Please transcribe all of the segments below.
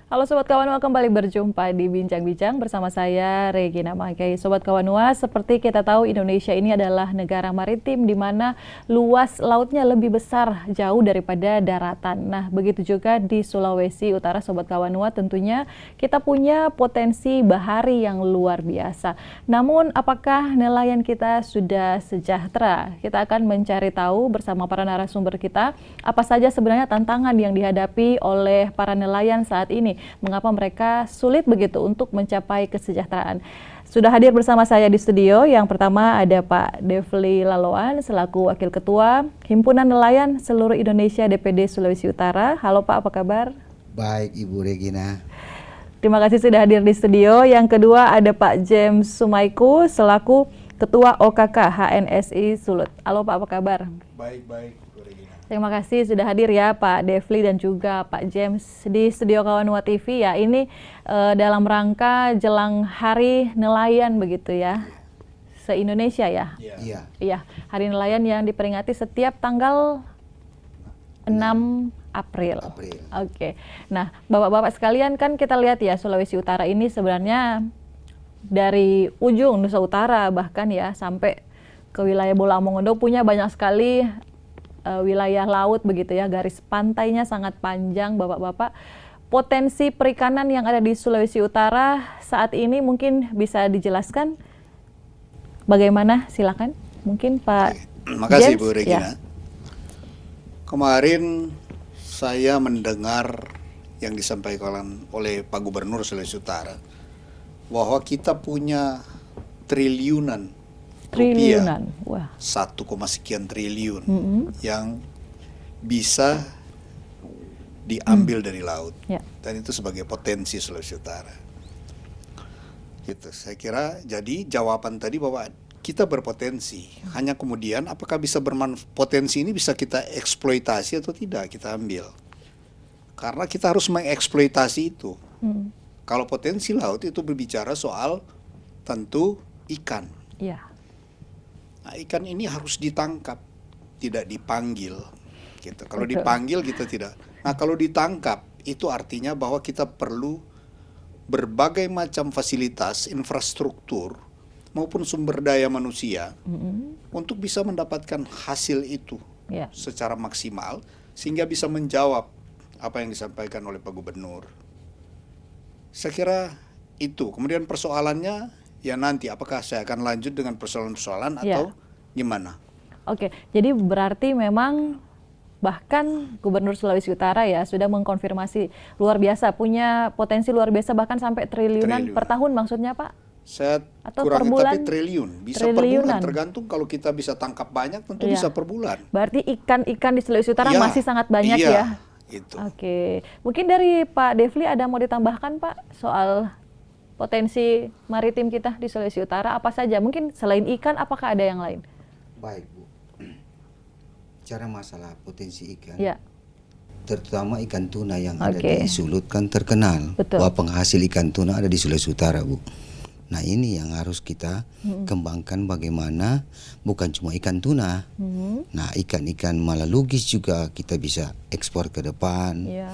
Halo Sobat Kawanua, kembali berjumpa di Bincang-Bincang bersama saya Regina Makai. Sobat Kawanua, seperti kita tahu Indonesia ini adalah negara maritim di mana luas lautnya lebih besar jauh daripada daratan. Nah, begitu juga di Sulawesi Utara, Sobat Kawanua, tentunya kita punya potensi bahari yang luar biasa. Namun, apakah nelayan kita sudah sejahtera? Kita akan mencari tahu bersama para narasumber kita apa saja sebenarnya tantangan yang dihadapi oleh para nelayan saat ini. Mengapa mereka sulit begitu untuk mencapai kesejahteraan. Sudah hadir bersama saya di studio. Yang pertama ada Pak Devli Laloan selaku Wakil Ketua Himpunan Nelayan Seluruh Indonesia DPD Sulawesi Utara. Halo Pak, apa kabar? Baik Ibu Regina. Terima kasih sudah hadir di studio. Yang kedua ada Pak James Sumaiku selaku Ketua OKK HNSI Sulut. Halo Pak, apa kabar? Baik, Bu Regina. Terima kasih sudah hadir ya Pak Devli dan juga Pak James di studio Kawanua TV ya. Ini dalam rangka jelang Hari Nelayan begitu ya, se-Indonesia ya. Iya. Iya, Hari Nelayan yang diperingati setiap tanggal 6 April. Oke. Nah, Bapak-bapak sekalian, kan kita lihat ya Sulawesi Utara ini sebenarnya dari ujung Nusa Utara bahkan ya sampai ke wilayah Bola Mongondo punya banyak sekali wilayah laut begitu ya, garis pantainya sangat panjang Bapak-bapak. Potensi perikanan yang ada di Sulawesi Utara saat ini mungkin bisa dijelaskan bagaimana? Silakan. Mungkin Pak Makasih James, Bu ya. Regina. Kemarin saya mendengar yang disampaikan oleh Pak Gubernur Sulawesi Utara bahwa kita punya triliunan rupiah, Wah. 1, sekian triliun yang bisa diambil dari laut, Ya. dan itu sebagai potensi Sulawesi Utara. Gitu. Saya kira jadi jawaban tadi bahwa kita berpotensi, hanya kemudian apakah bisa potensi ini bisa kita eksploitasi atau tidak kita ambil. Karena kita harus mengeksploitasi itu. Kalau potensi laut itu berbicara soal tentu ikan. Ya. Nah, ikan ini harus ditangkap, tidak dipanggil. Gitu. Kalau Betul. dipanggil kita tidak. Nah, kalau ditangkap itu artinya bahwa kita perlu berbagai macam fasilitas, infrastruktur maupun sumber daya manusia untuk bisa mendapatkan hasil itu Ya. secara maksimal sehingga bisa menjawab apa yang disampaikan oleh Pak Gubernur. Saya kira itu. Kemudian persoalannya ya nanti apakah saya akan lanjut dengan persoalan-persoalan atau gimana? Oke, jadi berarti memang bahkan Gubernur Sulawesi Utara ya sudah mengkonfirmasi luar biasa, punya potensi luar biasa bahkan sampai triliunan per tahun maksudnya Pak? Saya Atau kurangi per bulan? tapi triliun, bisa per Triliunan. bulan, tergantung kalau kita bisa tangkap banyak tentu Iya. bisa per bulan. Berarti ikan-ikan di Sulawesi Utara Iya, masih sangat banyak iya, ya? Itu. Oke, mungkin dari Pak Devli ada mau ditambahkan Pak soal potensi maritim kita di Sulawesi Utara apa saja? Mungkin selain ikan apakah ada yang lain? Baik Bu. Cara masalah potensi ikan, Ya, terutama ikan tuna yang ada Oke. di Sulut kan terkenal. Betul. Bahwa penghasil ikan tuna ada di Sulawesi Utara Bu. Nah ini yang harus kita kembangkan, bagaimana bukan cuma ikan tuna. Nah ikan-ikan malalugis juga kita bisa ekspor ke depan. ya,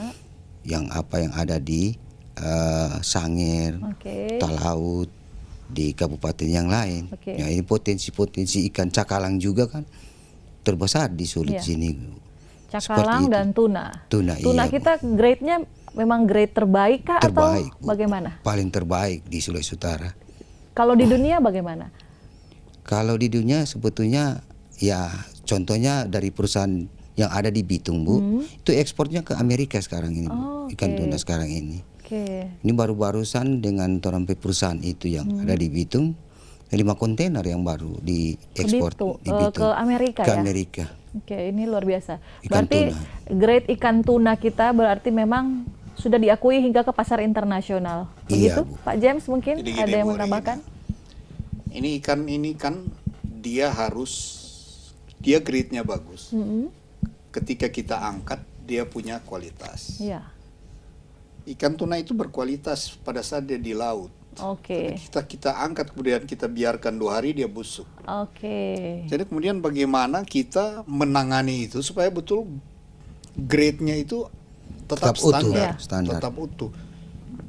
Yang ada di Sangir, oke. Talaut, di kabupaten yang lain. Oke. Ya ini potensi ikan cakalang juga kan terbesar di Sulut Iya. sini. Cakalang Seperti itu. dan tuna. Tuna, Tuna iya, Bu. kita grade-nya memang grade terbaik kah Terbaik, atau Bu. bagaimana? Paling terbaik di Sulawesi Utara. Kalau di dunia bagaimana? Kalau di dunia sebetulnya ya contohnya dari perusahaan yang ada di Bitung Bu, itu ekspornya ke Amerika sekarang ini Bu. Oh, Ikan oke. tuna sekarang ini. Oke. Ini baru-barusan dengan torampe perusahaan itu yang ada di Bitung, 5 kontainer yang baru diekspor di Bitung Ke Amerika ke ya? Amerika. Oke, ini luar biasa. Ikan Berarti tuna. grade ikan tuna kita berarti memang sudah diakui hingga ke pasar internasional. Begitu, Iya, Bu. Pak James mungkin Jadi ada gini, yang Bu menambahkan? Ini kan dia grade-nya bagus. Ketika kita angkat dia punya kualitas. Iya. Ikan tuna itu berkualitas pada saat dia di laut. Oke. Kita angkat kemudian kita biarkan 2 hari dia busuk. Oke. Jadi kemudian bagaimana kita menangani itu supaya betul grade-nya itu tetap Tetap utuh, standar, ya. Standar. tetap utuh.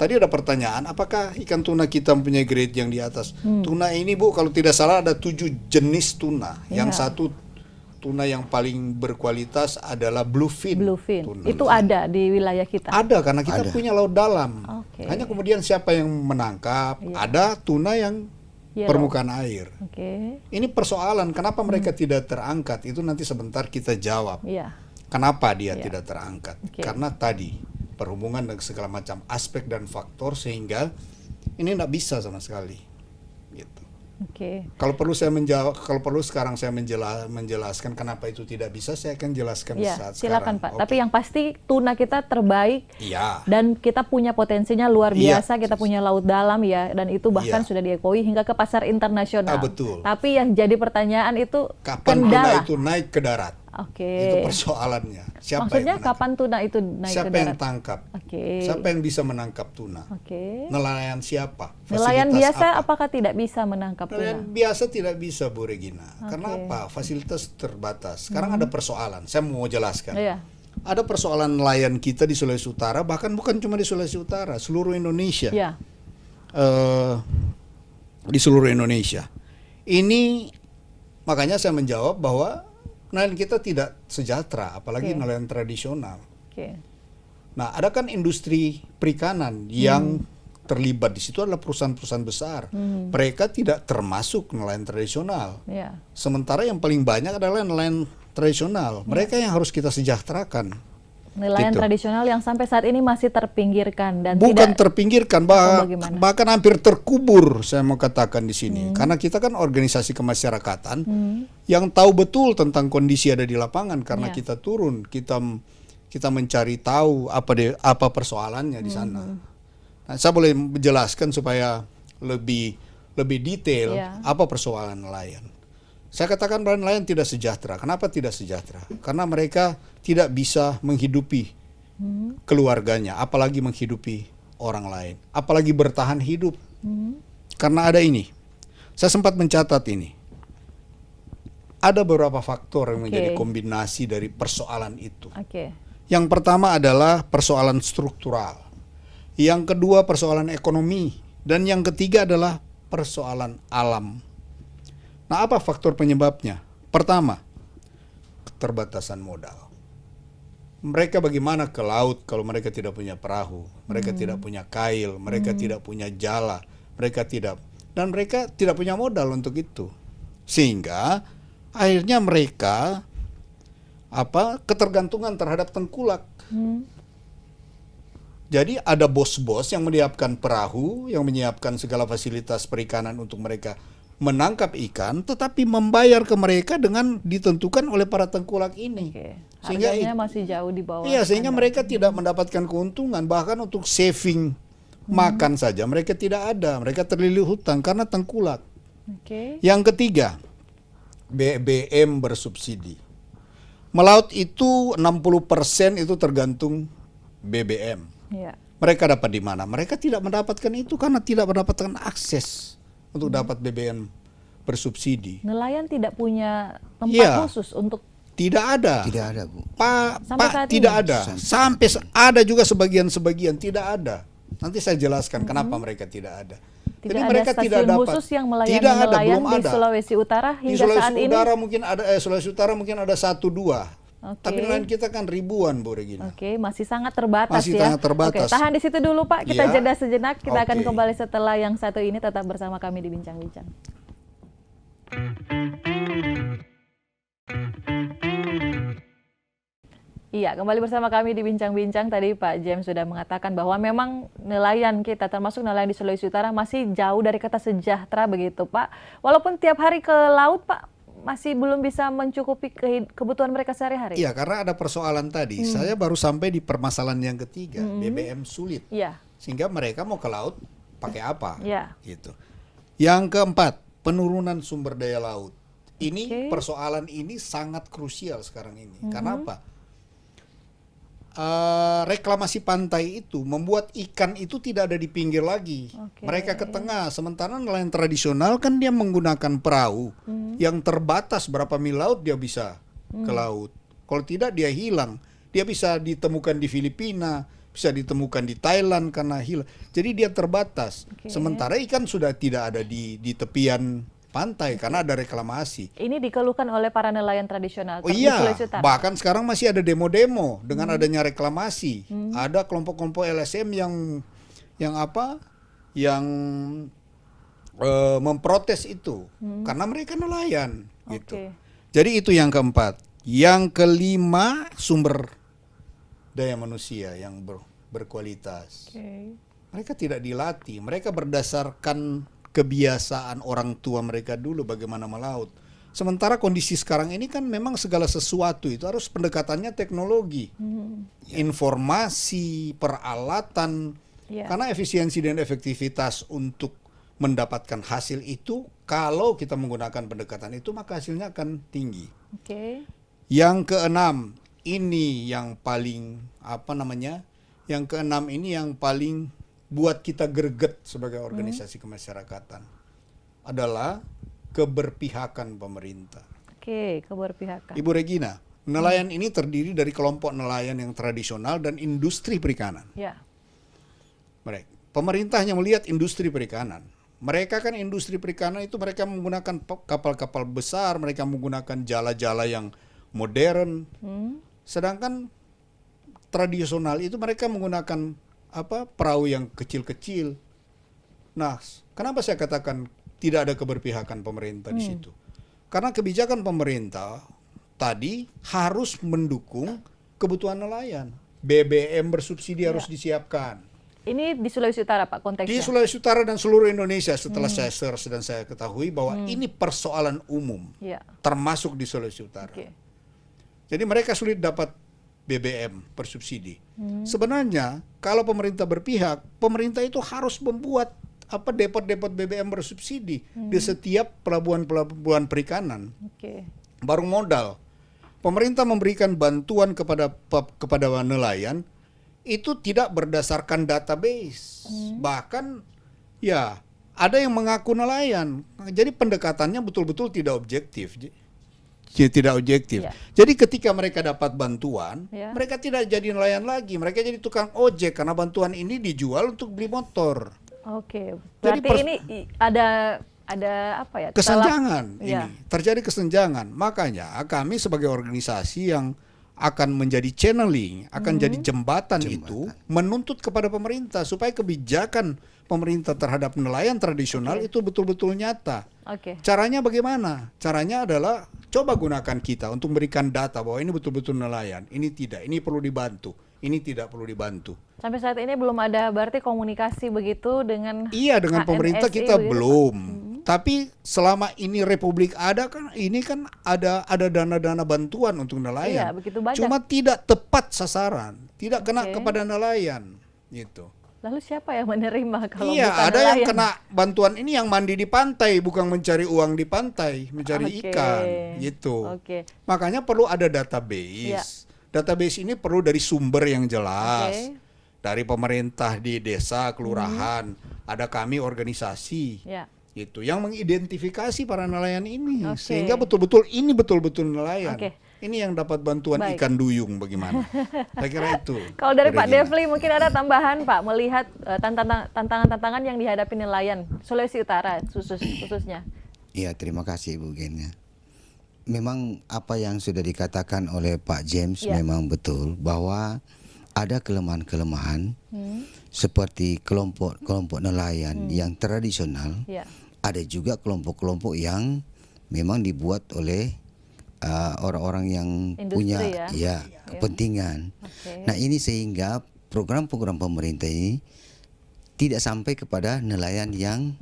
tadi ada pertanyaan, apakah ikan tuna kita mempunyai grade yang di atas? Tuna ini Bu, kalau tidak salah ada 7 jenis tuna. Yang satu tuna yang paling berkualitas adalah bluefin. Bluefin. Tuna. Itu ada di wilayah kita. Ada karena kita punya laut dalam. Oke. Hanya kemudian siapa yang menangkap? Ada tuna yang Yellow. permukaan air. Oke. Ini persoalan kenapa mereka tidak terangkat, itu nanti sebentar kita jawab. Iya. Kenapa dia tidak terangkat? Oke. Karena tadi perhubungan dengan segala macam aspek dan faktor sehingga ini tidak bisa sama sekali. Gitu. Oke. Kalau perlu saya menjawab, kalau perlu sekarang saya menjelaskan kenapa itu tidak bisa, saya akan jelaskan Ya, saat silakan sekarang. Pak. Oke. Tapi yang pasti tuna kita terbaik Iya. dan kita punya potensinya luar Iya. biasa. Kita punya laut dalam ya, dan itu bahkan Iya. sudah diakui hingga ke pasar internasional. Betul. Tapi yang jadi pertanyaan itu Kapan tuna kendala. itu naik ke darat? Oke. Itu persoalannya. Siapa Maksudnya yang menangkap? kapan tuna itu naik Siapa ke yang darat? tangkap? Oke. Siapa yang bisa menangkap tuna? Oke. Nelayan siapa? Nelayan Fasilitas biasa apa? apakah tidak bisa menangkap Nelayan tuna? biasa tidak bisa Bu Regina. Karena apa? Fasilitas terbatas. Sekarang ada persoalan. Saya mau jelaskan. Iya. Ada persoalan nelayan kita di Sulawesi Utara, bahkan bukan cuma di Sulawesi Utara, seluruh Indonesia. Iya. Di seluruh Indonesia. Ini makanya saya menjawab bahwa nelayan kita tidak sejahtera, apalagi nelayan tradisional. Oke. Nah, ada kan industri perikanan yang terlibat di situ adalah perusahaan-perusahaan besar. Mereka tidak termasuk nelayan tradisional. Iya. Sementara yang paling banyak adalah nelayan tradisional. Mereka yang harus kita sejahterakan. Nelayan Gitu. tradisional yang sampai saat ini masih terpinggirkan dan Bukan tidak terpinggirkan, bagaimana? bahkan hampir terkubur, saya mau katakan di sini. Karena kita kan organisasi kemasyarakatan yang tahu betul tentang kondisi ada di lapangan. Karena Ya. kita turun, kita mencari tahu apa persoalannya di sana. Nah, saya boleh menjelaskan supaya lebih detail Ya. apa persoalan nelayan. Saya katakan bahwa nelayan tidak sejahtera. Kenapa tidak sejahtera? Karena mereka tidak bisa menghidupi keluarganya, apalagi menghidupi orang lain, apalagi bertahan hidup. Karena ada ini, saya sempat mencatat ini. Ada beberapa faktor yang menjadi kombinasi dari persoalan itu. Oke. Yang pertama adalah persoalan struktural. Yang kedua persoalan ekonomi. Dan yang ketiga adalah persoalan alam. Nah, apa faktor penyebabnya? Pertama, keterbatasan modal. Mereka bagaimana ke laut kalau mereka tidak punya perahu, mereka tidak punya kail, mereka tidak punya jala, mereka tidak punya modal untuk itu. Sehingga akhirnya mereka ketergantungan terhadap tengkulak. Jadi ada bos-bos yang menyiapkan perahu, yang menyiapkan segala fasilitas perikanan untuk mereka menangkap ikan, tetapi membayar ke mereka dengan ditentukan oleh para tengkulak ini. Oke. Sehingga Harganya masih jauh di bawah. iya, sehingga standar. mereka tidak mendapatkan keuntungan, bahkan untuk saving makan saja mereka tidak ada, mereka terlilit hutang karena tengkulak. Oke. Yang ketiga, BBM bersubsidi. Melaut itu 60% itu tergantung BBM. Iya. Mereka dapat di mana? Mereka tidak mendapatkan itu karena tidak mendapatkan akses untuk dapat BBM bersubsidi. Nelayan tidak punya tempat Iya. khusus untuk Tidak ada. Tidak ada, Bu. Sampai saat Tidak ini? ada. Sampai ada juga sebagian-sebagian tidak ada. Nanti saya jelaskan kenapa mereka tidak ada. tidak Jadi ada mereka stasiun tidak dapat. khusus yang melayani Tidak ada, nelayan belum di ada. Sulawesi Utara Di hingga Sulawesi saat ini. Utara mungkin ada Sulawesi Utara mungkin ada 1-2. Oke. Tapi nelayan kita kan ribuan, Bu Regina. Oke, masih sangat terbatas Masih ya. sangat terbatas. Oke, tahan di situ dulu Pak. Kita Ya. jeda sejenak. Kita akan Oke. kembali setelah yang satu ini. Tetap bersama kami di Bincang-Bincang. Iya, kembali bersama kami di Bincang-Bincang. Tadi Pak James sudah mengatakan bahwa memang nelayan kita, termasuk nelayan di Sulawesi Utara, masih jauh dari kata sejahtera begitu Pak. Walaupun tiap hari ke laut Pak, masih belum bisa mencukupi kebutuhan mereka sehari-hari. Iya, karena ada persoalan tadi. Saya baru sampai di permasalahan yang ketiga, BBM sulit. Iya. Sehingga mereka mau ke laut pakai apa? Iya. Gitu. Yang keempat, penurunan sumber daya laut. Ini Oke. persoalan ini sangat krusial sekarang ini. Karena apa? Reklamasi pantai itu membuat ikan itu tidak ada di pinggir lagi. Oke. Mereka ke tengah. Sementara nelayan tradisional kan dia menggunakan perahu yang terbatas berapa mil laut dia bisa ke laut. Kalau tidak dia hilang. Dia bisa ditemukan di Filipina, bisa ditemukan di Thailand karena hilang. Jadi dia terbatas. Oke. Sementara ikan sudah tidak ada di tepian pantai karena ada reklamasi. Ini dikeluhkan oleh para nelayan tradisional Oh di iya, Sulawesi Utara. bahkan sekarang masih ada demo-demo dengan adanya reklamasi. Ada kelompok-kelompok LSM yang apa? Yang memprotes itu karena mereka nelayan gitu. Oke. Jadi itu yang keempat. Yang kelima, sumber daya manusia yang berkualitas. Oke. Mereka tidak dilatih, mereka berdasarkan kebiasaan orang tua mereka dulu bagaimana melaut. Sementara kondisi sekarang ini kan memang segala sesuatu itu harus pendekatannya teknologi, informasi, peralatan, Ya. karena efisiensi dan efektivitas untuk mendapatkan hasil itu kalau kita menggunakan pendekatan itu maka hasilnya akan tinggi. Oke. Yang keenam, ini yang paling apa namanya? Yang keenam ini yang paling buat kita greget sebagai organisasi kemasyarakatan adalah keberpihakan pemerintah. Oke, keberpihakan. Ibu Regina, nelayan ini terdiri dari kelompok nelayan yang tradisional dan industri perikanan. Ya. Pemerintah hanya melihat industri perikanan. Mereka kan industri perikanan itu mereka menggunakan kapal-kapal besar, mereka menggunakan jala-jala yang modern. Sedangkan tradisional itu mereka menggunakan perahu yang kecil-kecil. Nah, kenapa saya katakan tidak ada keberpihakan pemerintah di situ? Karena kebijakan pemerintah tadi harus mendukung kebutuhan nelayan. BBM bersubsidi harus disiapkan. Ini di Sulawesi Utara, Pak, konteksnya? Di Sulawesi Utara dan seluruh Indonesia setelah saya search dan saya ketahui bahwa ini persoalan umum, termasuk di Sulawesi Utara. Oke. Jadi mereka sulit dapat BBM bersubsidi. Sebenarnya kalau pemerintah berpihak, pemerintah itu harus membuat depot-depot BBM bersubsidi di setiap pelabuhan-pelabuhan perikanan. Oke. Baru modal. Pemerintah memberikan bantuan kepada nelayan itu tidak berdasarkan database. Bahkan ya ada yang mengaku nelayan. Jadi pendekatannya betul-betul tidak objektif. Tidak objektif. Ya. Jadi ketika mereka dapat bantuan, Ya. mereka tidak jadi nelayan lagi. Mereka jadi tukang ojek karena bantuan ini dijual untuk beli motor. Oke. Jadi Berarti ini ada apa ya? Kesenjangan Ya. ini. Terjadi kesenjangan. Makanya kami sebagai organisasi yang akan menjadi channeling, akan jadi jembatan itu menuntut kepada pemerintah supaya kebijakan pemerintah terhadap nelayan tradisional itu betul-betul nyata. Oke. Caranya bagaimana? Caranya adalah coba gunakan kita untuk memberikan data bahwa ini betul-betul nelayan, ini tidak, ini perlu dibantu, ini tidak perlu dibantu. Sampai saat ini belum ada berarti komunikasi begitu dengan Iya, dengan pemerintah HNSI kita begitu, Pak? belum. Tapi selama ini Republik ada kan, ini kan ada dana-dana bantuan untuk nelayan. Iya, begitu banyak. Cuma tidak tepat sasaran, tidak kena Oke. kepada nelayan, gitu. Lalu siapa yang menerima kalau Iya, bukan ada yang nelayan? kena bantuan ini yang mandi di pantai, bukan mencari uang di pantai, mencari Oke. ikan, gitu. Oke. Makanya perlu ada database. Ya. Database ini perlu dari sumber yang jelas. Oke. Dari pemerintah di desa, kelurahan, ada kami organisasi. Ya. Itu yang mengidentifikasi para nelayan ini Oke. sehingga betul-betul nelayan. Oke. Ini yang dapat bantuan Baik. ikan duyung bagaimana? Saya kira itu. Kalau dari Pak Regina. Devli mungkin ada tambahan Pak melihat tantangan-tantangan yang dihadapi nelayan Sulawesi Utara khususnya. Iya, terima kasih Bu Genia. Memang apa yang sudah dikatakan oleh Pak James Ya. memang betul bahwa ada kelemahan-kelemahan seperti kelompok nelayan yang tradisional. Ya. Ada juga kelompok-kelompok yang memang dibuat oleh orang-orang yang Industri punya ya. kepentingan. Oke. Nah, ini sehingga program-program pemerintah ini tidak sampai kepada nelayan yang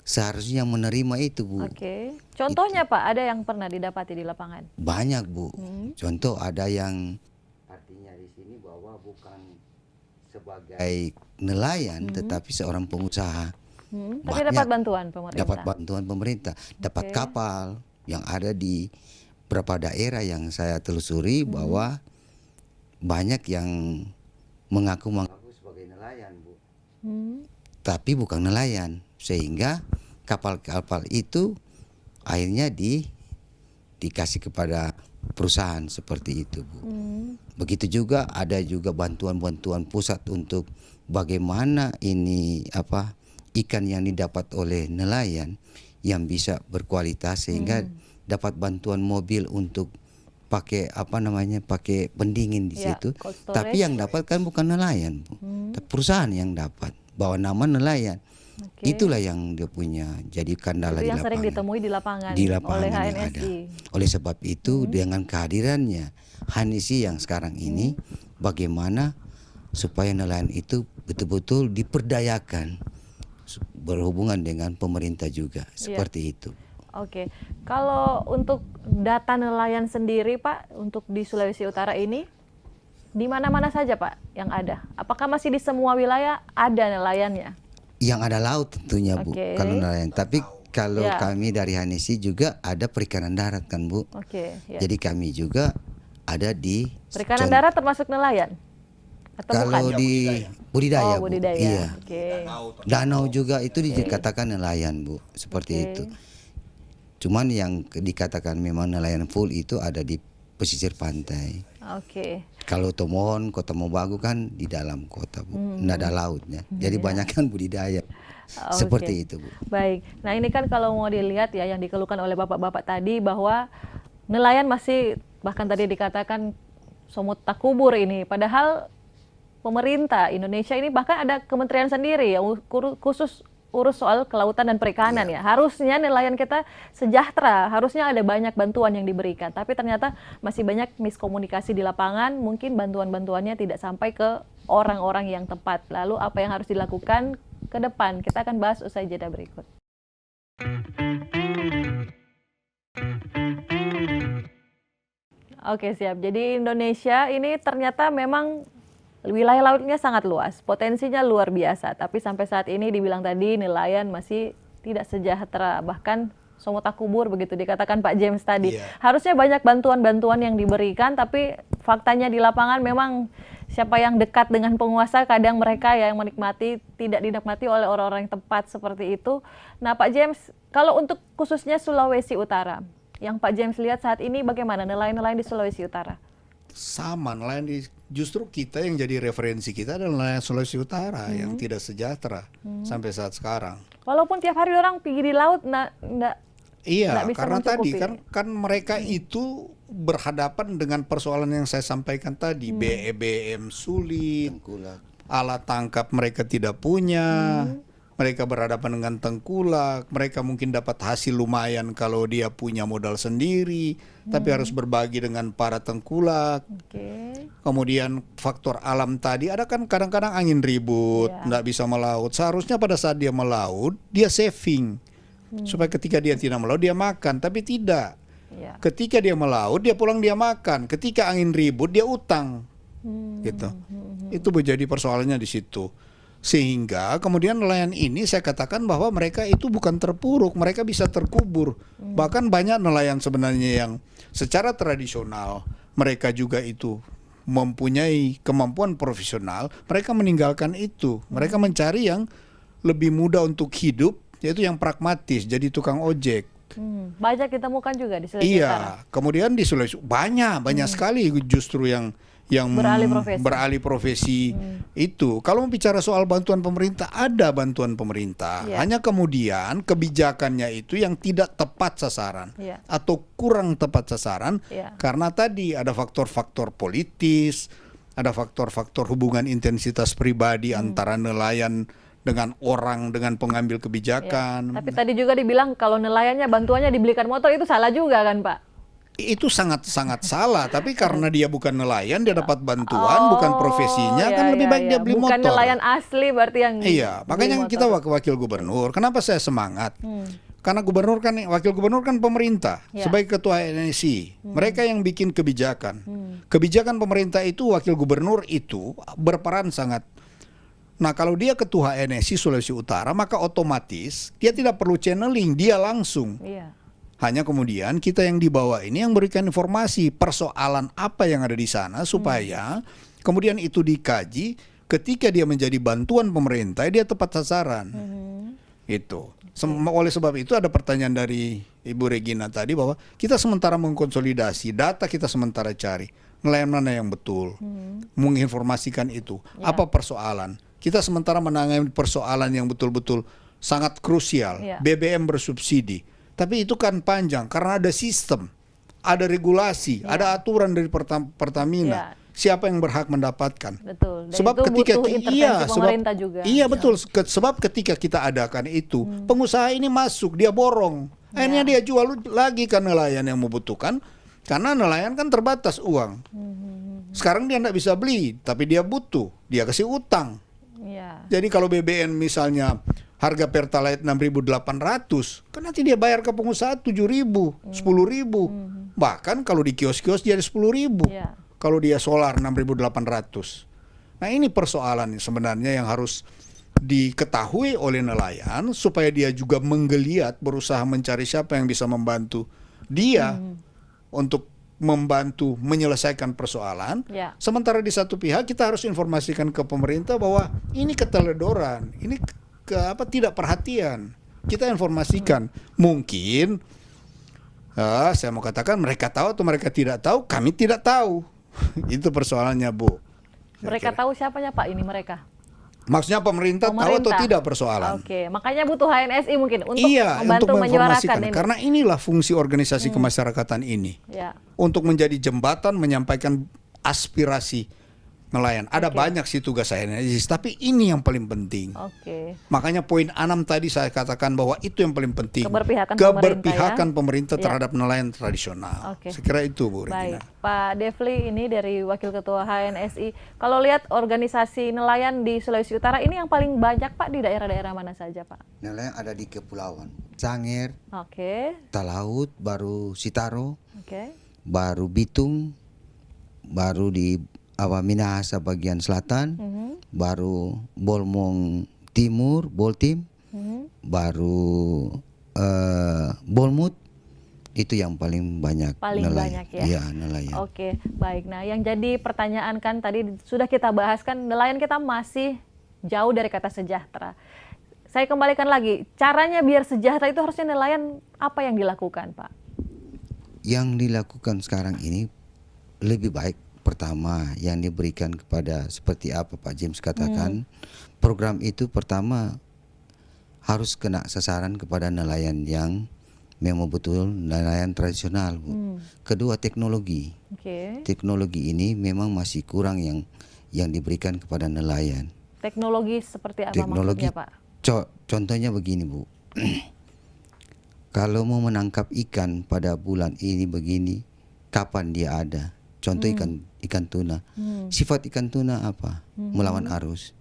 seharusnya menerima itu, Bu. Oke. Contohnya Pak, ada yang pernah didapati di lapangan? Banyak, Bu. Contoh ada yang artinya di sini bahwa bukan sebagai nelayan tetapi seorang pengusaha. Tapi Banyak. dapat bantuan pemerintah. Dapat bantuan pemerintah, dapat Oke. kapal yang ada di beberapa daerah yang saya telusuri bahwa banyak yang mengaku sebagai nelayan, Bu. Tapi bukan nelayan, sehingga kapal-kapal itu akhirnya dikasih kepada perusahaan seperti itu, Bu. Begitu juga ada juga bantuan-bantuan pusat untuk bagaimana ini ikan yang didapat oleh nelayan yang bisa berkualitas sehingga dapat bantuan mobil untuk pakai pakai pendingin di Ya, situ. cold storage. Tapi yang dapat kan bukan nelayan, Bu. Tapi perusahaan yang dapat bawa nama nelayan. Oke. Itulah yang dia punya jadi kendala Itu di yang lapangan. sering ditemui di lapangan, Di oleh lapangan yang ada. HNSI. Oleh sebab itu dengan kehadirannya HNSI yang sekarang ini bagaimana supaya nelayan itu betul-betul diperdayakan berhubungan dengan pemerintah juga seperti itu. Oke, kalau untuk data nelayan sendiri Pak, untuk di Sulawesi Utara ini, di mana-mana saja Pak yang ada? Apakah masih di semua wilayah ada nelayannya? Yang ada laut tentunya, Bu, Oke. kalau nelayan. Tapi kalau Ya. kami dari HNSI juga ada perikanan darat kan, Bu. Oke, ya. Jadi kami juga ada di Perikanan darat termasuk nelayan? Atau kalau bukan? di budidaya, Oh, Bu. budidaya. Iya. Oke. Danau juga itu dikatakan nelayan, Bu, seperti Oke. itu. Cuman yang dikatakan memang nelayan full itu ada di pesisir pantai. Oke. Kalau Tomohon, Kota Mobagu kan di dalam kota, Bu. Nggak ada lautnya. Jadi banyak kan budidaya. Oke. Seperti itu, Bu. Baik. Nah, ini kan kalau mau dilihat ya yang dikeluhkan oleh Bapak-bapak tadi bahwa nelayan masih bahkan tadi dikatakan somut tak kubur ini. Padahal pemerintah Indonesia ini bahkan ada kementerian sendiri yang khusus urus soal kelautan dan perikanan ya. Harusnya nelayan kita sejahtera, harusnya ada banyak bantuan yang diberikan. Tapi ternyata masih banyak miskomunikasi di lapangan, mungkin bantuan-bantuannya tidak sampai ke orang-orang yang tepat. Lalu apa yang harus dilakukan ke depan? Kita akan bahas usai jeda berikut. Oke, siap. Jadi Indonesia ini ternyata memang wilayah lautnya sangat luas, potensinya luar biasa. Tapi sampai saat ini dibilang tadi nelayan masih tidak sejahtera, bahkan somut tak kubur begitu dikatakan Pak James tadi. Iya. Harusnya banyak bantuan-bantuan yang diberikan, tapi faktanya di lapangan memang siapa yang dekat dengan penguasa kadang mereka yang menikmati tidak dinikmati oleh orang-orang yang tepat seperti itu. Nah, Pak James, kalau untuk khususnya Sulawesi Utara, yang Pak James lihat saat ini bagaimana nelayan-nelayan di Sulawesi Utara? Sama nelayan justru kita yang jadi referensi kita adalah nelayan Sulawesi Utara yang tidak sejahtera sampai saat sekarang. Walaupun tiap hari orang pergi di laut, nggak Iya, bisa karena tadi mencukupi. kan mereka itu berhadapan dengan persoalan yang saya sampaikan tadi, BBM sulit, Tengkulak. alat tangkap mereka tidak punya, mereka berhadapan dengan tengkulak, mereka mungkin dapat hasil lumayan kalau dia punya modal sendiri, tapi harus berbagi dengan para tengkulak. Oke. Kemudian faktor alam tadi, ada kan kadang-kadang angin ribut, Ya. nggak bisa melaut. Seharusnya pada saat dia melaut, dia saving. Supaya ketika dia tidak melaut, dia makan. Tapi tidak. Ya. Ketika dia melaut, dia pulang dia makan. Ketika angin ribut, dia utang. Gitu. Itu menjadi persoalannya di situ. Sehingga kemudian nelayan ini saya katakan bahwa mereka itu bukan terpuruk, mereka bisa terkubur. Bahkan banyak nelayan sebenarnya yang secara tradisional mereka juga itu mempunyai kemampuan profesional, mereka meninggalkan itu. Mereka mencari yang lebih mudah untuk hidup, yaitu yang pragmatis, jadi tukang ojek. Banyak ditemukan juga di Sulawesi Utara. Iya, kemudian di Sulawesi banyak sekali justru yang beralih profesi itu. Kalau bicara soal bantuan pemerintah, ada bantuan pemerintah. Iya. Hanya kemudian kebijakannya itu yang tidak tepat sasaran Iya. atau kurang tepat sasaran Iya. karena tadi ada faktor-faktor politis, ada faktor-faktor hubungan intensitas pribadi antara nelayan dengan orang, dengan pengambil Ya. kebijakan. Tapi tadi juga dibilang kalau nelayannya bantuannya dibelikan motor, itu salah juga kan Pak? Itu sangat-sangat salah, tapi karena dia bukan nelayan, dia dapat bantuan, bukan profesinya, ya, kan lebih baik dia beli bukan motor. nelayan asli berarti yang Iya, beli makanya motor. kita wakil gubernur. Kenapa saya semangat? Karena wakil gubernur kan pemerintah Ya. sebagai ketua NSI. Mereka yang bikin kebijakan. Kebijakan pemerintah itu wakil gubernur itu berperan sangat. Nah, kalau dia ketua NSI Sulawesi Utara, maka otomatis dia tidak perlu channeling, dia langsung. Iya. Hanya kemudian kita yang di bawah ini yang berikan informasi persoalan apa yang ada di sana supaya kemudian itu dikaji ketika dia menjadi bantuan pemerintah dia tepat sasaran. Itu. Oleh sebab itu ada pertanyaan dari Ibu Regina tadi bahwa kita sementara mengkonsolidasi data, kita sementara cari nelayan mana yang betul, menginformasikan itu. Ya. Apa persoalan? Kita sementara menangani persoalan yang betul-betul sangat krusial. Ya. BBM bersubsidi. Tapi itu kan panjang karena ada sistem, ada regulasi, ada aturan dari Pertamina. Ya. Siapa yang berhak mendapatkan? Betul. Dan Sebab itu ketika butuh intervensi pemerintah juga. Iya betul. Sebab ketika kita adakan itu, pengusaha ini masuk, dia borong. Akhirnya dia jual lagi ke nelayan yang membutuhkan, karena nelayan kan terbatas uang. Sekarang dia tidak bisa beli, tapi dia butuh, dia kasih utang. Ya. Jadi kalau BBM misalnya harga Pertalite 6.800, kan nanti dia bayar ke pengusaha 7.000, 10.000. Bahkan kalau di kios-kios jadi 10.000. Ya. Kalau dia solar 6.800. Nah ini persoalan sebenarnya yang harus diketahui oleh nelayan supaya dia juga menggeliat berusaha mencari siapa yang bisa membantu dia untuk membantu menyelesaikan persoalan. Ya. Sementara di satu pihak kita harus informasikan ke pemerintah bahwa ini keteledoran, ini tidak perhatian. Kita informasikan. Mungkin saya mau katakan mereka tahu atau mereka tidak tahu, kami tidak tahu. Itu persoalannya, Bu. Mereka tahu siapanya Pak ini mereka? Maksudnya pemerintah tahu atau tidak persoalan? Oke, makanya butuh HNSI mungkin untuk Iya, membantu untuk menyuarakan ini. karena inilah fungsi organisasi kemasyarakatan ini. Ya. Untuk menjadi jembatan menyampaikan aspirasi nelayan. Ada banyak sih tugas HNSI, tapi ini yang paling penting. Oke. Makanya poin 6 tadi saya katakan bahwa itu yang paling penting. Keberpihakan pemerintah ya. terhadap nelayan tradisional. Oke. Saya kira itu, Bu Regina. Baik, Pak Devli ini dari Wakil Ketua HNSI. Kalau lihat organisasi nelayan di Sulawesi Utara ini yang paling banyak Pak di daerah-daerah mana saja Pak? Nelayan ada di kepulauan Cangir, Oke. Talaut, baru Sitaro, Oke. baru Bitung, baru di Minahasa bagian selatan, baru Bolmong Timur, Boltim, baru Bolmut. Itu yang paling banyak banyak nelayan. ya. Iya, nelayan. Oke, baik. Nah, yang jadi pertanyaan kan tadi sudah kita bahas kan nelayan kita masih jauh dari kata sejahtera. Saya kembalikan lagi, caranya biar sejahtera itu harusnya nelayan apa yang dilakukan, Pak? Yang dilakukan sekarang ini lebih baik. Pertama yang diberikan kepada seperti apa Pak James katakan, program itu pertama harus kena sasaran kepada nelayan yang memang betul nelayan tradisional, Bu. Kedua teknologi. Teknologi ini memang masih kurang yang diberikan kepada nelayan. Teknologi seperti apa Teknologi, maksudnya Pak? Contohnya begini, Bu. Kalau mau menangkap ikan pada bulan ini begini, kapan dia ada? Contoh ikan tuna. Sifat ikan tuna apa? Melawan arus.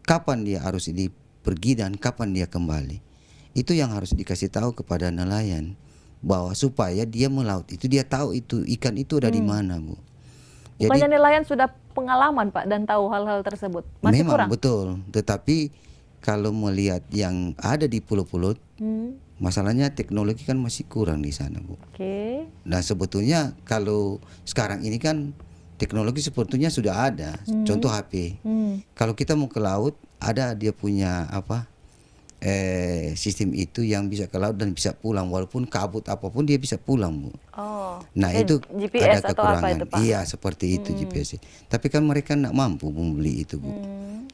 Kapan dia arus ini pergi dan kapan dia kembali? Itu yang harus dikasih tahu kepada nelayan, bahwa supaya dia melaut itu dia tahu itu ikan itu ada di mana, Bu. Jadi, bukannya nelayan sudah pengalaman Pak dan tahu hal-hal tersebut? Masih memang kurang? Betul. Tetapi kalau melihat yang ada di pulau-pulau, masalahnya teknologi kan masih kurang di sana, Bu. Nah sebetulnya kalau sekarang ini kan teknologi sebetulnya sudah ada. Contoh HP. Kalau kita mau ke laut, ada dia punya sistem itu yang bisa ke laut dan bisa pulang walaupun kabut apapun dia bisa pulang, Bu. Nah itu GPS ada atau apa kekurangan. itu, Pak? Iya seperti itu GPS. Tapi kan mereka tidak mampu membeli itu, Bu.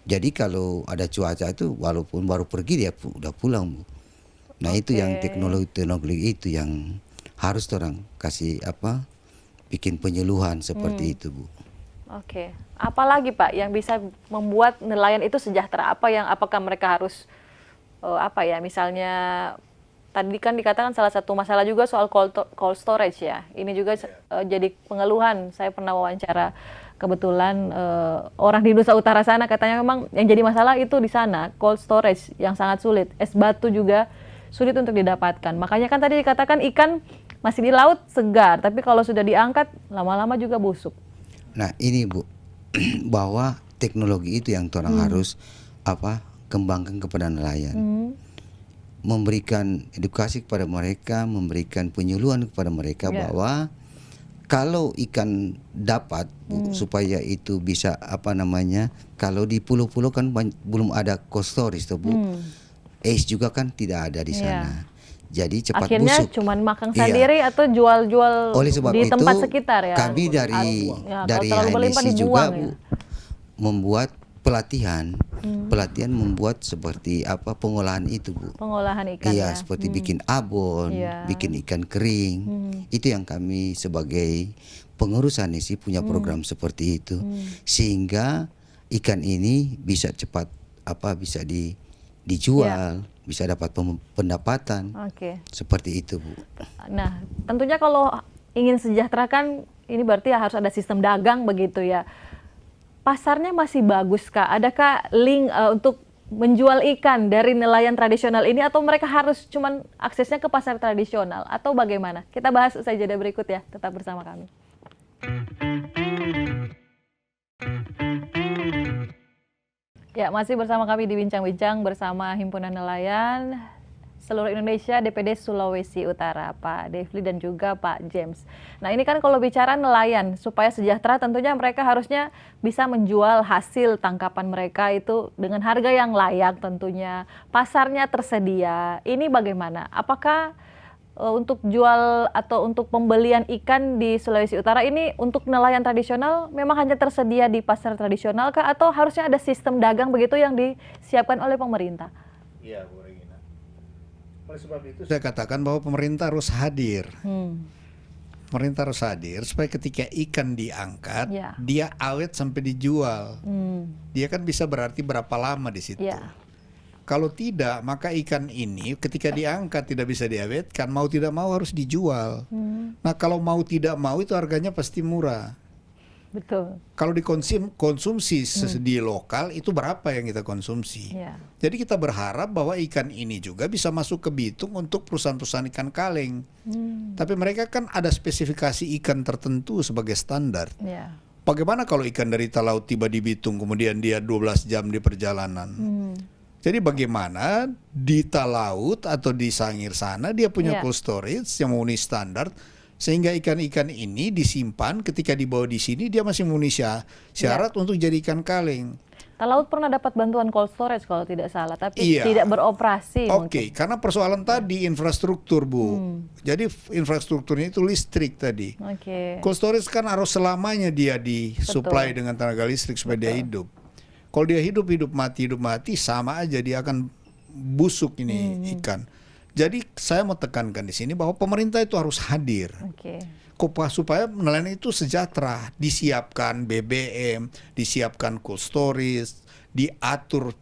Jadi kalau ada cuaca itu walaupun baru pergi dia udah pulang, Bu. Nah itu yang teknologi itu yang harus orang kasih bikin penyuluhan seperti itu, Bu. Oke. Apalagi Pak yang bisa membuat nelayan itu sejahtera? Apakah mereka harus misalnya tadi kan dikatakan salah satu masalah juga soal cold storage ya. Ini juga jadi pengeluhan. Saya pernah wawancara kebetulan orang di Nusa Utara sana, katanya memang yang jadi masalah itu di sana cold storage yang sangat sulit. Es batu juga sulit untuk didapatkan. Makanya kan tadi dikatakan ikan masih di laut segar, tapi kalau sudah diangkat lama-lama juga busuk. Nah ini, Bu, bahwa teknologi itu yang orang harus kembangkan kepada nelayan, memberikan edukasi kepada mereka, memberikan penyuluhan kepada mereka bahwa kalau ikan dapat, Bu, supaya itu bisa kalau di pulau-pulau kan belum ada cold storage, Bu. es juga kan tidak ada di sana. Jadi cepat akhirnya busuk. cuman makan sendiri atau jual-jual Oleh sebab di itu, tempat sekitar ya. kami dari Kalau terlalu berlimpah HNSI juga dibuang Bu, ya. membuat pelatihan membuat seperti apa pengolahan itu Bu. Pengolahan ikan Iya, ya. seperti bikin abon, Iya. bikin ikan kering. Itu yang kami sebagai pengurus HNSI punya program seperti itu, sehingga ikan ini bisa cepat bisa dijual, bisa dapat pendapatan. Oke. Seperti itu Bu. Nah, tentunya kalau ingin sejahtera kan ini berarti harus ada sistem dagang begitu ya. Pasarnya masih bagus Kak? Adakah link untuk menjual ikan dari nelayan tradisional ini atau mereka harus cuman aksesnya ke pasar tradisional atau bagaimana? Kita bahas usai jeda berikut ya. Tetap bersama kami. Ya, masih bersama kami di Bincang-Bincang bersama Himpunan Nelayan seluruh Indonesia DPD Sulawesi Utara, Pak Devli dan juga Pak James. Nah, ini kan kalau bicara nelayan, supaya sejahtera tentunya mereka harusnya bisa menjual hasil tangkapan mereka itu dengan harga yang layak tentunya. Pasarnya tersedia. Ini bagaimana? Apakah untuk jual atau untuk pembelian ikan di Sulawesi Utara ini untuk nelayan tradisional memang hanya tersedia di pasar tradisional kah atau harusnya ada sistem dagang begitu yang disiapkan oleh pemerintah? Iya, Bu Regina. Oleh sebab itu saya katakan bahwa pemerintah harus hadir. Pemerintah harus hadir supaya ketika ikan diangkat, dia awet sampai dijual. Dia kan bisa berarti berapa lama di situ. Kalau tidak, maka ikan ini ketika diangkat tidak bisa diawetkan, mau tidak mau harus dijual. Nah, kalau mau tidak mau itu harganya pasti murah. Betul. Kalau dikonsumsi di lokal itu berapa yang kita konsumsi. Jadi kita berharap bahwa ikan ini juga bisa masuk ke Bitung untuk perusahaan-perusahaan ikan kaleng. Tapi mereka kan ada spesifikasi ikan tertentu sebagai standar. Bagaimana kalau ikan dari Talaut tiba di Bitung kemudian dia 12 jam di perjalanan? Jadi bagaimana di Talaut atau di Sangir sana dia punya cold storage yang memenuhi standar sehingga ikan-ikan ini disimpan ketika dibawa di sini dia masih memenuhi syarat untuk jadi ikan kaleng. Talaut pernah dapat bantuan cold storage kalau tidak salah, tapi tidak beroperasi. Oke, karena persoalan tadi infrastruktur Bu. Jadi infrastrukturnya itu listrik tadi. Cold storage kan harus selamanya dia disuplai dengan tenaga listrik supaya dia hidup. Kalau dia hidup mati sama aja dia akan busuk ini ikan. Jadi saya mau tekankan di sini bahwa pemerintah itu harus hadir. Supaya nelayan itu sejahtera, disiapkan BBM, disiapkan cold storage, diatur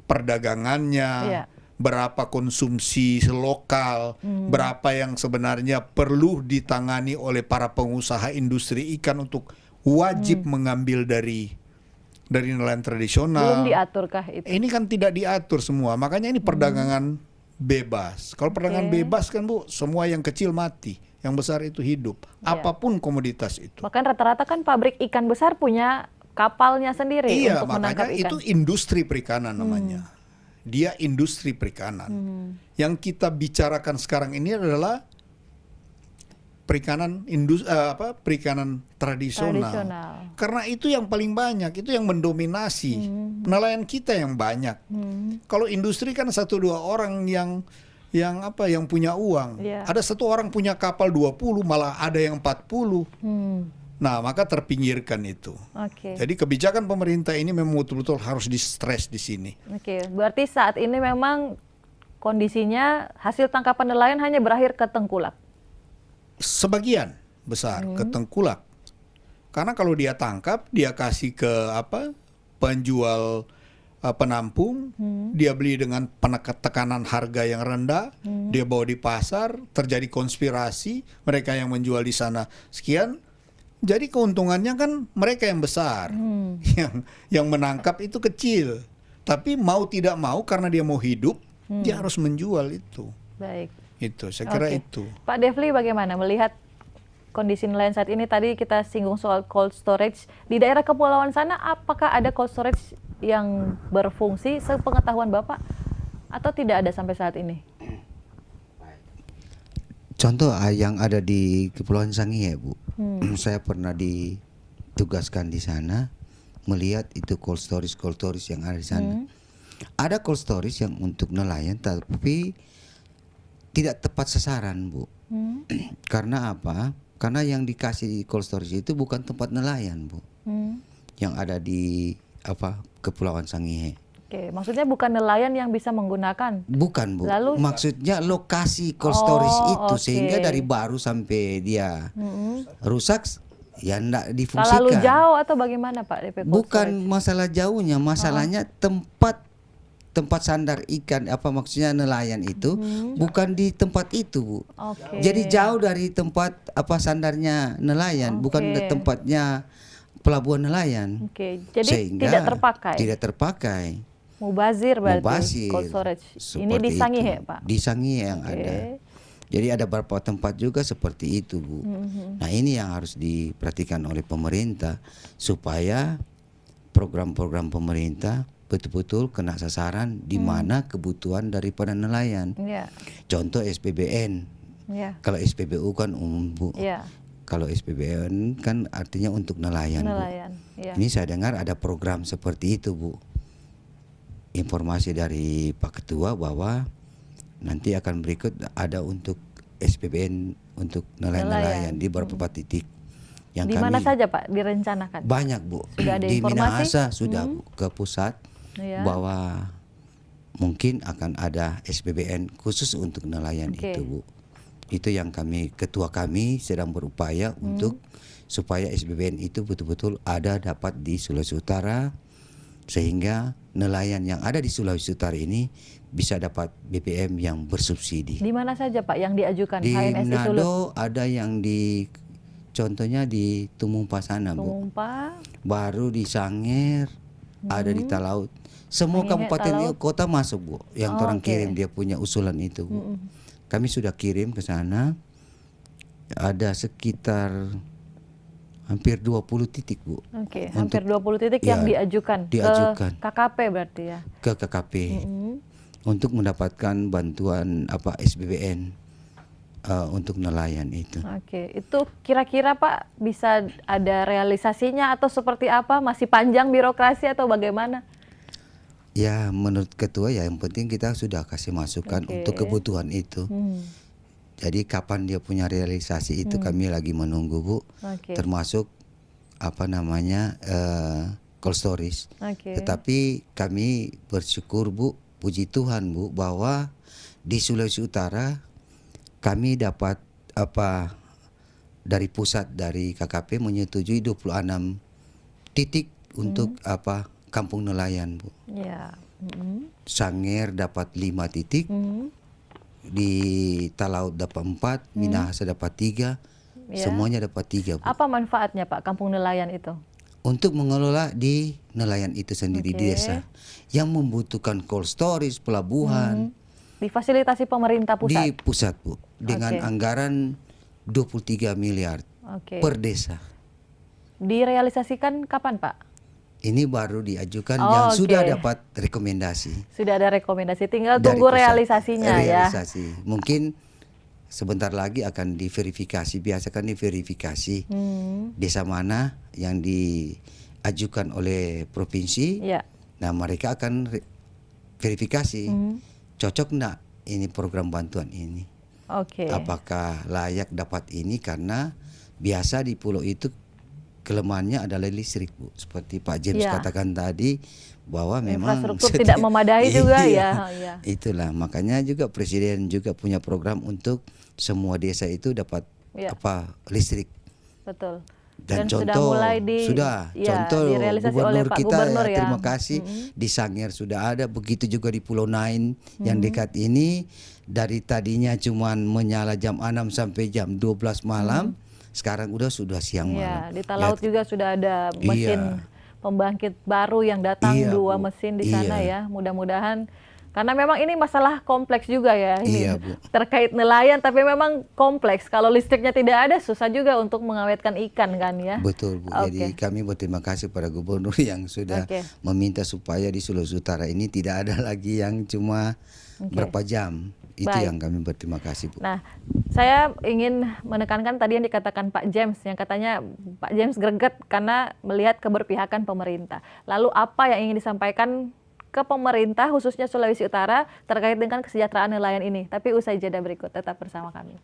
perdagangannya, berapa konsumsi lokal, berapa yang sebenarnya perlu ditangani oleh para pengusaha industri ikan untuk wajib mengambil dari nelayan tradisional. Belum diaturkah itu? Ini kan tidak diatur semua, makanya ini perdagangan bebas. Kalau perdagangan bebas kan Bu, semua yang kecil mati, yang besar itu hidup. Apapun komoditas itu. Bahkan rata-rata kan pabrik ikan besar punya kapalnya sendiri untuk menangkap ikan. Itu industri perikanan namanya. Dia industri perikanan. Yang kita bicarakan sekarang ini adalah perikanan perikanan tradisional. Karena itu yang paling banyak, itu yang mendominasi. Nelayan kita yang banyak. Kalau industri kan 1-2 orang yang punya uang. Ada 1 orang punya kapal 20, malah ada yang 40. Nah, maka terpinggirkan itu. Jadi kebijakan pemerintah ini memang betul-betul harus di-stres di sini. Berarti saat ini memang kondisinya hasil tangkapan nelayan hanya berakhir ke tengkulak. Sebagian besar ke tengkulak. Karena kalau dia tangkap, dia kasih ke penjual penampung, dia beli dengan tekanan harga yang rendah, dia bawa di pasar, terjadi konspirasi, mereka yang menjual di sana sekian. Jadi keuntungannya kan mereka yang besar, yang menangkap itu kecil. Tapi mau tidak mau karena dia mau hidup, dia harus menjual itu. Baik. Itu, saya kira itu. Pak Devli bagaimana melihat kondisi nelayan saat ini? Tadi kita singgung soal cold storage. Di daerah kepulauan sana apakah ada cold storage yang berfungsi sepengetahuan Bapak? Atau tidak ada sampai saat ini? Contoh yang ada di Kepulauan Sangihe Bu. Saya pernah ditugaskan di sana melihat itu cold storage yang ada di sana. Ada cold storage yang untuk nelayan tapi tidak tepat sasaran, Bu. Karena apa? Karena yang dikasih di cold storage itu bukan tempat nelayan, Bu. Yang ada di Kepulauan Sangihe. Oke, maksudnya bukan nelayan yang bisa menggunakan. Bukan, Bu. Lalu Maksudnya lokasi cold storage itu oke. sehingga dari baru sampai dia rusak ya enggak Terlalu difungsikan. jauh atau bagaimana Pak DP cold Bukan storage? masalah jauhnya, masalahnya tempat sandar ikan maksudnya nelayan itu bukan di tempat itu, Bu. Oke. Jadi jauh dari tempat sandarnya nelayan, bukan Oke. tempatnya pelabuhan nelayan. Oke, jadi Sehingga tidak terpakai. Tidak terpakai. Mubazir berarti Mubazir. cold storage. Ini Seperti di Sangihe, itu. Pak. Di Sangihe yang Oke. ada. Jadi ada beberapa tempat juga seperti itu, Bu. Nah, ini yang harus diperhatikan oleh pemerintah supaya program-program pemerintah betul-betul kena sasaran di mana kebutuhan daripada nelayan. Iya. Contoh SPBN. Iya. Kalau SPBU kan umum, Bu. Iya. Kalau SPBN kan artinya untuk nelayan, Bu. Nelayan. Iya. Ini saya dengar ada program seperti itu, Bu. Informasi dari Pak Ketua bahwa nanti akan berikut ada untuk SPBN untuk nelayan-nelayan di beberapa titik. Yang Di mana saja Pak direncanakan? banyak, Bu. Sudah ada Di informasi? Minahasa sudah, Bu, ke pusat Iya. bahwa mungkin akan ada SPBN khusus untuk nelayan Oke. itu, Bu. Itu yang ketua kami sedang berupaya untuk supaya SPBN itu betul-betul ada dapat di Sulawesi Utara sehingga nelayan yang ada di Sulawesi Utara ini bisa dapat BBM yang bersubsidi. Di mana saja Pak yang diajukan Di HNSI Sulut? Manado ada yang contohnya di Tumumpa sana, Bu. Tumumpa. Baru di Sangir, ada di Talaut. Semua Sangihe, kabupaten Talaut. kota masuk, Bu. Yang orang Oke. kirim dia punya usulan itu, Bu. Kami sudah kirim ke sana. Ada sekitar hampir 20 titik, Bu. Oke, Untuk- hampir 20 titik ya, yang diajukan diajukan. ke KKP berarti ya. Ke KKP untuk mendapatkan bantuan SBBN untuk nelayan itu. Oke, itu kira-kira Pak bisa ada realisasinya atau seperti apa? Masih panjang birokrasi atau bagaimana? Ya, menurut ketua ya yang penting kita sudah kasih masukan Oke. untuk kebutuhan itu. Jadi kapan dia punya realisasi itu kami lagi menunggu, Bu. Oke. Termasuk cold storage. Oke. Tetapi kami bersyukur, Bu, puji Tuhan, Bu, bahwa di Sulawesi Utara kami dapat dari pusat dari KKP menyetujui 26 titik untuk kampung nelayan, Bu. Ya. Sangir dapat 5 titik, di Talaut dapat 4, Minahasa dapat 3, Ya. semuanya dapat 3, Bu. Apa manfaatnya Pak kampung nelayan itu? Untuk mengelola di nelayan itu sendiri di Oke. desa yang membutuhkan cold storage, pelabuhan Difasilitasi pemerintah di pusat. pusat, Bu, dengan Oke. anggaran 23 miliar Oke. per desa. Direalisasikan kapan Pak? Ini baru diajukan Oh, yang oke. sudah dapat rekomendasi. Sudah ada rekomendasi, tinggal dari tunggu pusat. realisasinya ya. Realisasi. Mungkin sebentar lagi akan diverifikasi. Biasa kan diverifikasi desa mana yang diajukan oleh provinsi. Ya. Nah, mereka akan verifikasi cocok enggak ini program bantuan ini. Oke. Apakah layak dapat ini, karena biasa di pulau itu kelemahannya adalah listrik, Bu. Seperti Pak James Ya. katakan tadi bahwa memang Infrastruktur tidak memadai juga ya. Iya. Itulah makanya juga Presiden juga punya program untuk semua desa itu dapat Ya. listrik. Betul. Dan sudah contoh mulai contoh direalisasi oleh gubernur Pak kita Gubernur ya. terima kasih di Sangir sudah ada, begitu juga di Pulau Nain yang dekat ini, dari tadinya cuman menyala jam 6 sampai jam 12 malam, sekarang sudah siang Ya, malam. di Talaut juga sudah ada mesin Iya. pembangkit baru yang datang, Iya, 2 Bu. mesin di sana Iya. ya. Mudah-mudahan, karena memang ini masalah kompleks juga ya ini Iya, Bu. terkait nelayan, tapi memang kompleks. Kalau listriknya tidak ada, susah juga untuk mengawetkan ikan kan ya. Betul, Bu. Oke. Jadi kami berterima kasih pada gubernur yang sudah Oke. meminta supaya di Sulawesi Utara ini tidak ada lagi yang cuma berapa jam. Itu Baik. yang kami berterima kasih, Bu. Nah, saya ingin menekankan tadi yang dikatakan Pak James, yang katanya Pak James greget karena melihat keberpihakan pemerintah. Lalu apa yang ingin disampaikan ke pemerintah khususnya Sulawesi Utara terkait dengan kesejahteraan nelayan ini. Tapi usai jeda berikut, tetap bersama kami.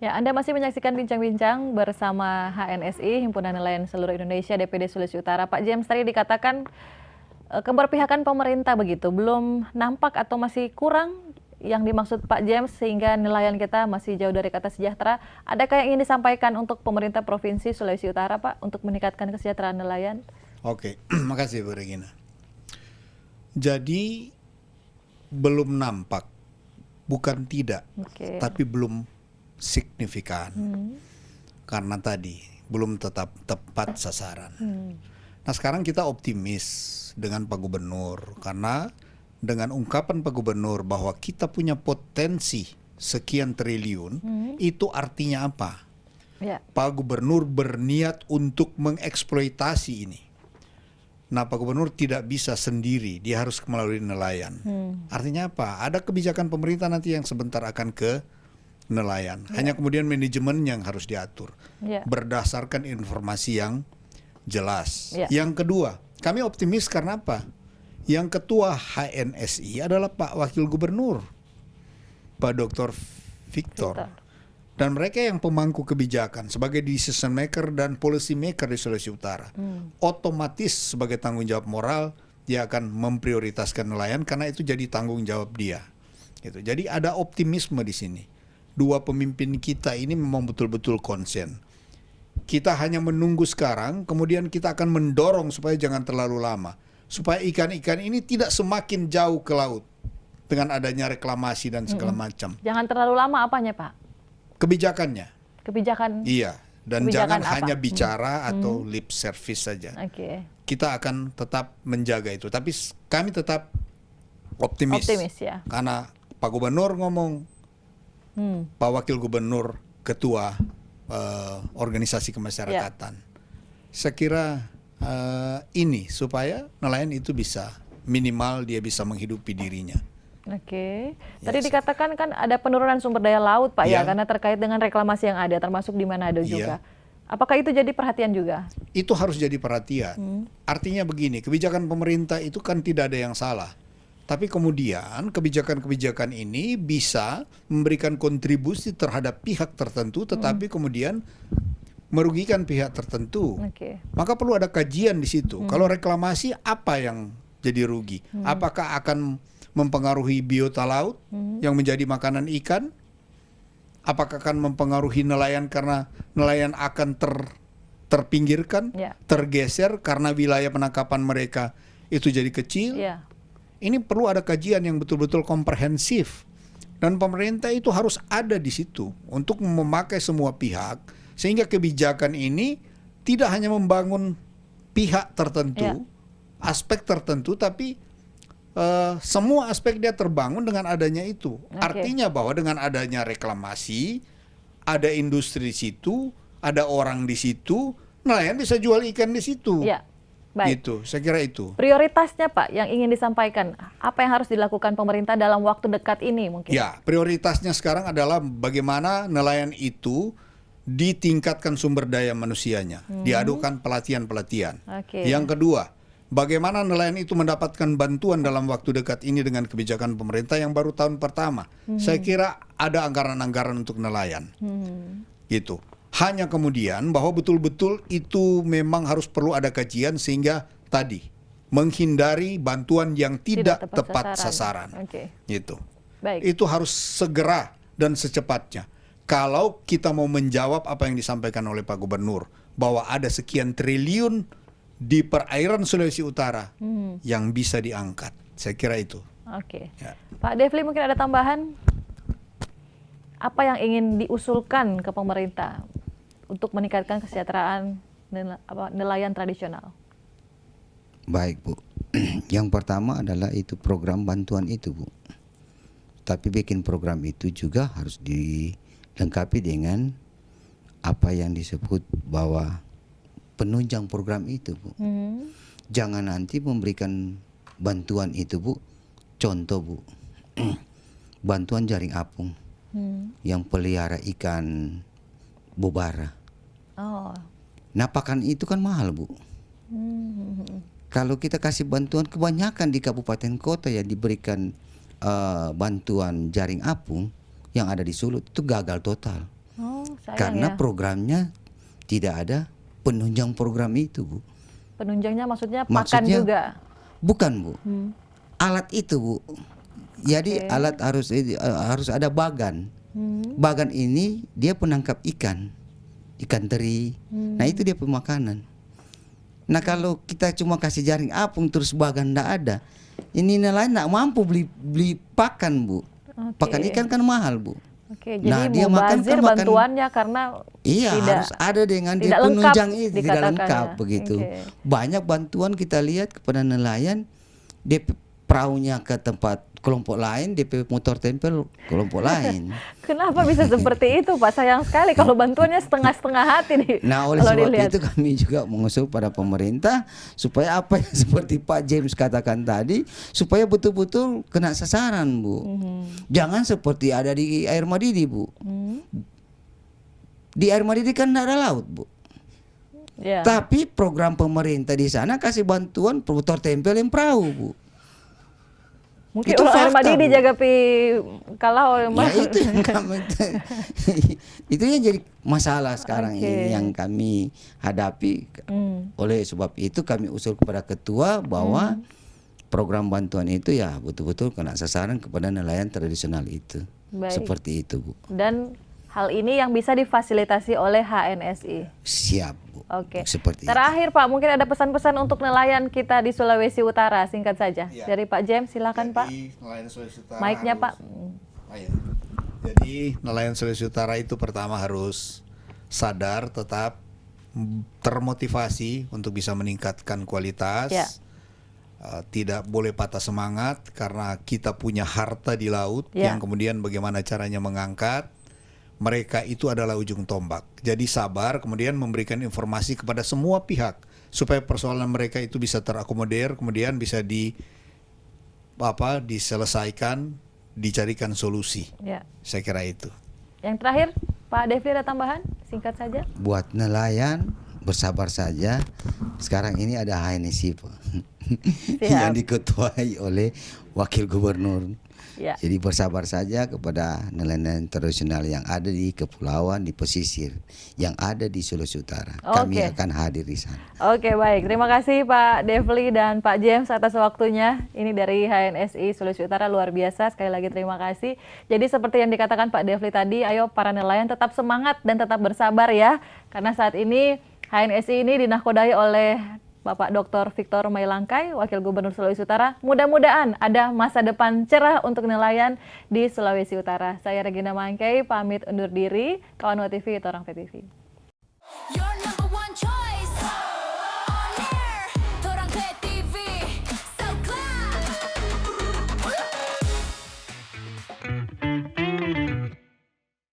Ya, Anda masih menyaksikan bincang-bincang bersama HNSI, Himpunan Nelayan Seluruh Indonesia, DPD Sulawesi Utara. Pak James, tadi dikatakan keberpihakan pemerintah begitu, belum nampak atau masih kurang yang dimaksud Pak James sehingga nelayan kita masih jauh dari kata sejahtera. Adakah yang ingin disampaikan untuk pemerintah Provinsi Sulawesi Utara, Pak, untuk meningkatkan kesejahteraan nelayan? Oke, makasih Bu Regina. Jadi belum nampak, bukan tidak, tapi belum signifikan. Karena tadi belum tetap tepat sasaran. Nah, sekarang kita optimis dengan Pak Gubernur karena dengan ungkapan Pak Gubernur bahwa kita punya potensi sekian triliun, itu artinya apa? Ya. Pak Gubernur berniat untuk mengeksploitasi ini. Nah, Pak Gubernur tidak bisa sendiri, dia harus melalui nelayan. Artinya apa? Ada kebijakan pemerintah nanti yang sebentar akan ke nelayan. Hanya kemudian manajemen yang harus diatur berdasarkan informasi yang jelas. Yang kedua, kami optimis karena apa? Yang ketua HNSI adalah Pak Wakil Gubernur, Pak Dr. Victor. Dan mereka yang pemangku kebijakan sebagai decision maker dan policy maker di Sulawesi Utara. Otomatis sebagai tanggung jawab moral, dia akan memprioritaskan nelayan karena itu jadi tanggung jawab dia. Gitu. Jadi ada optimisme di sini. Dua pemimpin kita ini memang betul-betul konsen. Kita hanya menunggu sekarang, kemudian kita akan mendorong supaya jangan terlalu lama. Supaya ikan-ikan ini tidak semakin jauh ke laut dengan adanya reklamasi dan segala macam. Jangan terlalu lama apanya, Pak? Kebijakannya. Kebijakan. Iya, dan kebijakan jangan apa? hanya bicara atau lip service saja. Kita akan tetap menjaga itu, tapi kami tetap optimis. Ya. Karena Pak Gubernur ngomong, Pak Wakil Gubernur, Ketua organisasi kemasyarakatan. Saya kira ini supaya nelayan itu bisa minimal dia bisa menghidupi dirinya. Tadi dikatakan kan ada penurunan sumber daya laut, Pak, ya, karena terkait dengan reklamasi yang ada, termasuk di Manado juga. Apakah itu jadi perhatian juga? Itu harus jadi perhatian. Artinya begini, kebijakan pemerintah itu kan tidak ada yang salah. Tapi kemudian kebijakan-kebijakan ini bisa memberikan kontribusi terhadap pihak tertentu, tetapi kemudian merugikan pihak tertentu. Maka perlu ada kajian di situ. Kalau reklamasi apa yang jadi rugi? Apakah akan mempengaruhi biota laut yang menjadi makanan ikan? Apakah akan mempengaruhi nelayan karena nelayan akan terpinggirkan, tergeser karena wilayah penangkapan mereka itu jadi kecil? Ini perlu ada kajian yang betul-betul komprehensif. Dan pemerintah itu harus ada di situ untuk memakai semua pihak sehingga kebijakan ini tidak hanya membangun pihak tertentu, aspek tertentu, tapi semua aspek dia terbangun dengan adanya itu. Artinya bahwa dengan adanya reklamasi, ada industri di situ, ada orang di situ, nelayan bisa jual ikan di situ. Baik. Gitu, saya kira itu. Prioritasnya, Pak, yang ingin disampaikan, apa yang harus dilakukan pemerintah dalam waktu dekat ini mungkin? Ya, prioritasnya sekarang adalah bagaimana nelayan itu ditingkatkan sumber daya manusianya, diadukan pelatihan-pelatihan. Yang kedua, bagaimana nelayan itu mendapatkan bantuan dalam waktu dekat ini dengan kebijakan pemerintah yang baru tahun pertama. Saya kira ada anggaran-anggaran untuk nelayan. Gitu. Hanya kemudian bahwa betul-betul itu memang harus perlu ada kajian sehingga tadi menghindari bantuan yang tidak tepat sasaran. Gitu. Itu harus segera dan secepatnya. Kalau kita mau menjawab apa yang disampaikan oleh Pak Gubernur bahwa ada sekian triliun di perairan Sulawesi Utara yang bisa diangkat. Saya kira itu. Pak Devli, mungkin ada tambahan? Apa yang ingin diusulkan ke pemerintah untuk meningkatkan kesejahteraan nelayan tradisional? Baik, Bu. Yang pertama adalah itu program bantuan itu, Bu. Tapi bikin program itu juga harus dilengkapi dengan apa yang disebut bahwa penunjang program itu, Bu. Jangan nanti memberikan bantuan itu, Bu. Contoh, Bu. Bantuan jaring apung yang pelihara ikan bobara. Nah pakan itu kan mahal Bu. Kalau kita kasih bantuan, kebanyakan di kabupaten kota yang diberikan bantuan jaring apung yang ada di Sulut itu gagal total. Oh, sayang Karena ya. programnya tidak ada penunjang program itu Bu. Penunjangnya maksudnya pakan Maksudnya juga. bukan Bu, alat itu Bu. Jadi Oke. alat harus ada bagan. Bagan ini dia penangkap ikan teri. Nah itu dia pemakanan. Nah kalau kita cuma kasih jaring apung terus bagan ndak ada, ini nelayan nggak mampu beli pakan Bu. Oke. Pakan ikan kan mahal Bu. Oke, jadi Nah, dia makan mubazir kan makan- bantuannya karena Iya tidak harus ada dengan dia tidak lengkap penunjang itu tidak dikatakannya. lengkap begitu. Oke. Banyak bantuan kita lihat kepada nelayan, DP perahunya ke tempat kelompok lain, DP motor tempel kelompok lain. Kenapa bisa seperti itu, Pak? Sayang sekali kalau bantuannya setengah-setengah hati nih. Nah oleh kalau sebab dilihat. itu kami juga mengusul pada pemerintah supaya apa yang seperti Pak James katakan tadi, supaya betul-betul kena sasaran Bu. Jangan seperti ada di Air Madidi Bu. Di Air Madidi kan tidak ada laut Bu. Ya. Tapi program pemerintah di sana kasih bantuan motor tempel yang perahu Bu. Mungkin itu orang Air fakta, Madidi Bu. jaga kalau Ya itu yang kami itu yang jadi masalah sekarang Oke. ini yang kami hadapi. Oleh sebab itu kami usul kepada ketua bahwa program bantuan itu ya betul-betul kena sasaran kepada nelayan tradisional itu. Baik. Seperti itu Bu. Dan hal ini yang bisa difasilitasi oleh HNSI. Siap Bu. Oke. Seperti itu. Terakhir Pak, mungkin ada pesan-pesan untuk nelayan kita di Sulawesi Utara, singkat saja. Ya. Dari Pak James, silakan Pak. Jadi, nelayan Sulawesi Utara Mic-nya harus- Pak. Ah, ya. Jadi nelayan Sulawesi Utara itu pertama harus sadar, tetap termotivasi untuk bisa meningkatkan kualitas. Ya. Tidak boleh patah semangat karena kita punya harta di laut Ya. yang kemudian bagaimana caranya mengangkat. Mereka itu adalah ujung tombak. Jadi sabar, kemudian memberikan informasi kepada semua pihak supaya persoalan mereka itu bisa terakomodir, kemudian bisa diselesaikan, dicarikan solusi. Ya. Saya kira itu. Yang terakhir, Pak Devli ada tambahan? Singkat saja. Buat nelayan bersabar saja. Sekarang ini ada HNSI Pak. yang diketuai oleh Wakil Gubernur. Ya. Jadi bersabar saja kepada nelayan tradisional yang ada di kepulauan, di pesisir, yang ada di Sulawesi Utara. Kami Oke. akan hadir di sana. Oke, baik. Terima kasih Pak Devli dan Pak James atas waktunya. Ini dari HNSI Sulawesi Utara, luar biasa. Sekali lagi terima kasih. Jadi seperti yang dikatakan Pak Devli tadi, ayo para nelayan tetap semangat dan tetap bersabar ya. Karena saat ini HNSI ini dinahkodai oleh Bapak Dr. Victor Mailangkai, Wakil Gubernur Sulawesi Utara. Mudah-mudahan ada masa depan cerah untuk nelayan di Sulawesi Utara. Saya Regina Mangkai, pamit undur diri. Kawan TV, Torang PTV.